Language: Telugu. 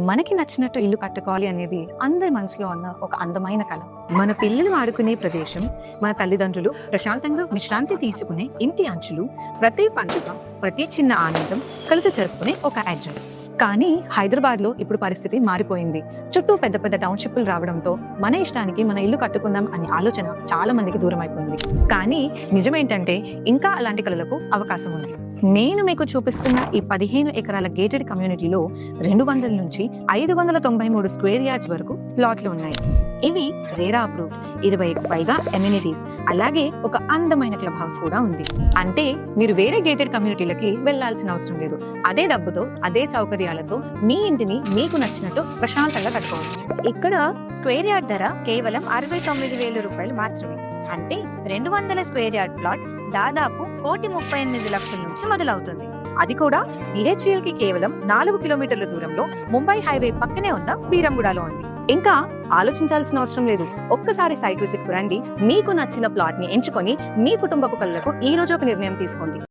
మనకి నచ్చినట్టు ఇల్లు కట్టుకోవాలి అనేది అందరి మనసులో ఉన్న ఒక అందమైన కళ. మన పిల్లలు ఆడుకునే ప్రదేశం, మన తల్లిదండ్రులు ప్రశాంతంగా విశ్రాంతి తీసుకునే ఇంటి అంచులు, ప్రతి పండుగ, ప్రతి చిన్న ఆనందం కలిసి జరుపుకునే ఒక అడ్రస్. కానీ హైదరాబాద్ లో ఇప్పుడు పరిస్థితి మారిపోయింది. చుట్టూ పెద్ద పెద్ద టౌన్షిప్లు రావడంతో మన ఇష్టానికి మన ఇల్లు కట్టుకుందాం అనే ఆలోచన చాలా మందికి దూరం అయిపోయింది. కానీ నిజమేంటంటే ఇంకా అలాంటి కళలకు అవకాశం ఉంది. నేను మీకు చూపిస్తున్న ఈ 15 ఎకరాల గేటెడ్ కమ్యూనిటీలో 200 నుంచి 593 స్క్వేర్ యార్డ్స్ వరకు ప్లాట్లు ఉన్నాయి. ఇవి రేరా అప్రూవ్డ్, 20కి పైగా ఎమ్యూనిటీస్, అలాగే ఒక అందమైన క్లబ్ హౌస్ కూడా ఉంది. అంటే మీరు వేరే గేటెడ్ కమ్యూనిటీలకి వెళ్లాల్సిన అవసరం లేదు. అదే డబ్బుతో, అదే సౌకర్యాలతో మీ ఇంటిని మీకు నచ్చినట్టు ప్రశాంతంగా కట్టుకోవచ్చు. ఇక్కడ స్క్వేర్ యార్డ్ ధర కేవలం 69,000 రూపాయలు మాత్రమే. అంటే 200 స్క్వేర్ యార్డ్ ప్లాట్ దాదాపు 1,38,00,000 నుంచి మొదలవుతుంది. అది కూడా బిహెచ్ఎల్ కి కేవలం 4 కిలోమీటర్ల దూరంలో ముంబై హైవే పక్కనే ఉన్న బీరంగూడలో ఉంది. ఇంకా ఆలోచించాల్సిన అవసరం లేదు. ఒక్కసారి సైట్ విజిట్ కు రండి. మీకు నచ్చిన ప్లాట్ ని ఎంచుకొని మీ కుటుంబపు కళ్ళకు ఈ రోజు ఒక నిర్ణయం తీసుకోండి.